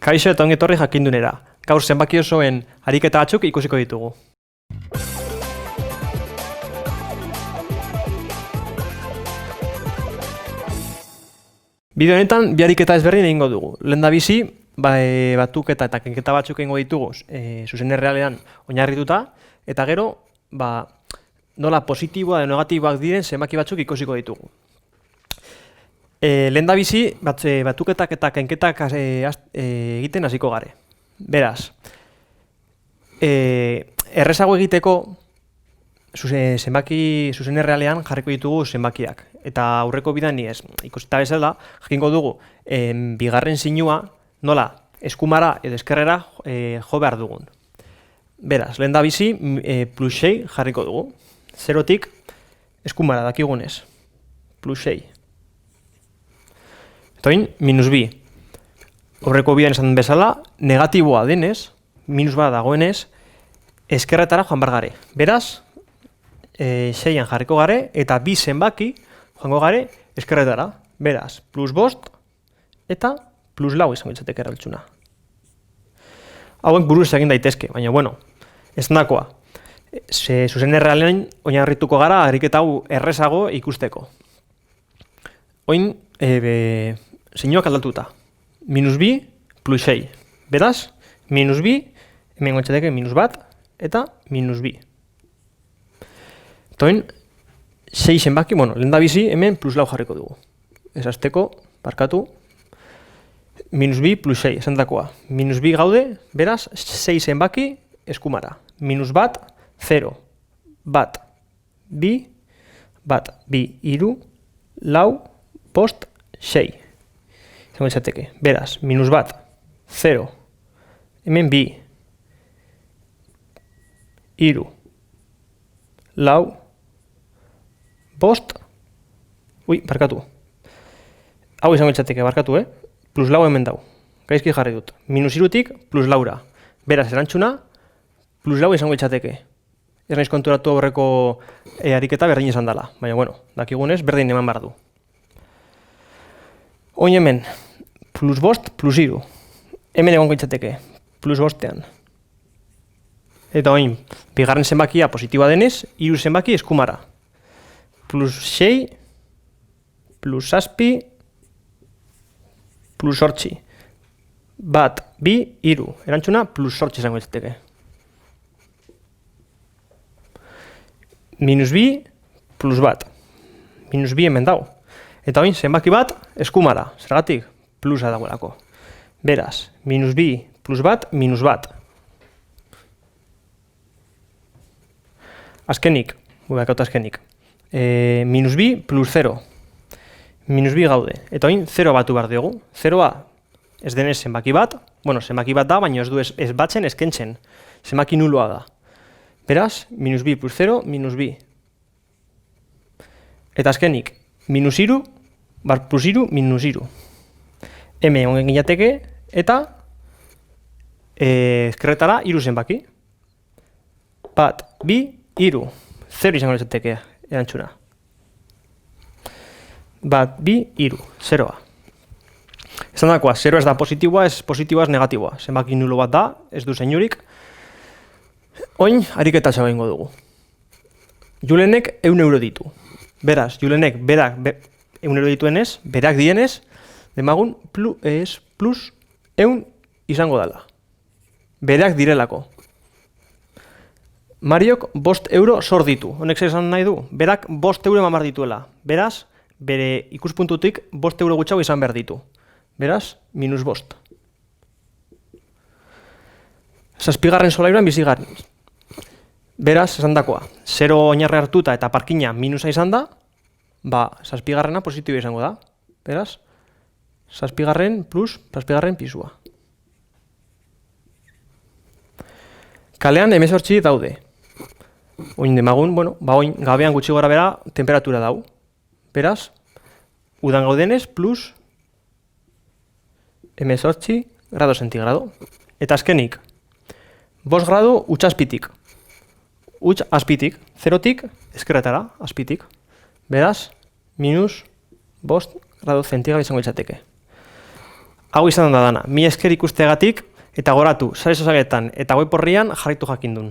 Kaixo eta ongi etorri jakindunera. Gaur zenbaki osoen ariketa batzuk ikusiko ditugu. Bideo honetan bi ariketa ezberdin egingo dugu. Lehendabizi, batuketa eta kenketa batzuk egingo ditugu zuzen errealean oinarrituta, eta gero, nola positiboa edo negatiboak diren zenbaki batzuk ikusiko ditugu. Lehendabizi, batuketak eta kenketak egiten hasiko gare. Beraz, errezago egiteko zenbaki zuzen errealean jarriko ditugu zenbakiak. Eta aurreko bidan ez, ikusita bezala, jakingo dugu bigarren sinua nola eskumara edo eskerrera jo behar dugun. Beraz, lehendabizi plus 6 jarriko dugu. Zerotik eskumara dakigunez. Plus 6. Toin, minus bi. Horreko bidan esan bezala, negatiboa denez, minus bat dagoenez, eskerretara joan bar gare. Beraz, 6an jarriko gare, eta bi zenbaki joango gare eskerretara. Beraz, plus 5 eta plus 4 izango litzateke erabiltzuna. Hauek buruz egin daitezke, baina bueno, ez dakoa. Zuzen errealean oinarrituko gara ariketa hau errezago ikusteko. Oin, zeinuak aldatuta. Minus bi, plus 6. Beraz, minus bi, hemen gontxateke minus bat, eta minus bi. Toin, 6 zenbaki, lehendabizi hemen plus 4 jarriko dugu. Ez azteko, barkatu, minus bi, plus 6, esan dakoa. Minus bi gaude, beraz, 6 zenbaki eskumara. Minus bat, 0. Bat, bi, iru, lau, bost, 6. Zango izateke. Beraz, minus bat, 0. Hemen bi, iru, lau, bost, barkatu. Hau izango izateke, barkatu, plus lau hemen dau. Gaizki jarri dut. Minus irutik, plus laura. Beraz, erantzuna, plus lau izango izateke. Ez naiz konturatu horreko ariketa berdin izan dela. Baina, dakigunez, berdin eman behar du. Oin hemen, plus 5, plus iru. Hemen egongo izateke, plus 5ean. Eta oin, bigarren zenbakia positiboa denez, iru zenbaki eskumara. Plus 6, plus 7, plus 8. Bat, bi, iru. Erantzuna, plus 8 izango izateke. Minus bi, plus bat. Minus bi hemen dau. Eta oin, zenbaki bat, eskumara. Zergatik, plusa dagoelako. Beraz, minus bi, plus bat, minus bat. Azkenik, minus bi, plus 0. Minus bi gaude. Eta oin, 0 batu behar dugu. 0a, ez denez zenbaki bat. Zenbaki bat da, baina ez du ez batzen, ez kentzen. Zenbaki nuloa da. Beraz, minus bi, plus 0, minus bi. Eta azkenik, minus iru, plus iru, minus iru. Hemen ongen ginateke, eta eskerretara iru zenbaki. Bat, bi, iru. 0 izango izateke erantzuna. Bat, bi, iru. 0a. Esan dakoa, 0 ez da positiboa, ez positiboa ez negatiboa. Zenbaki nulo bat da, ez du zeinurik. Oin, ariketa txago ingo dugu. Julenek 100 euro ditu. Beraz, Julenek berak 100 euro dituenez, berak dienez, demagun plus 100 izango dela. Berak direlako. Mariok 5 euro zor ditu. Honek zer esan nahi du? Berak 5 euro eman behar dituela. Beraz, bere ikuspuntutik 5 euro gutxago izan behar ditu. Beraz, minus 5. Zazpigarren solairuan bizigarren. Beraz, esan dakoa, 0 oinarri hartuta eta parkina minusa izan da, zazpigarrena positibo izango da. Beraz, zazpigarren plus zazpigarren pisua. Kalean 18 daude. Oin demagun, oin gabean gutxi gora bera temperatura dau. Beraz, udan gaudenez plus 18 grado centigrado. Eta azkenik, 5 grado utxazpitik. Utx azpitik, 0tik eskerretara, azpitik. Beraz, minus 5 grado centigrado izango izateke. Hau izan da dana, mi esker ikusteagatik, eta goratu, sare sozialetan eta web orrian jarraitu jakindun.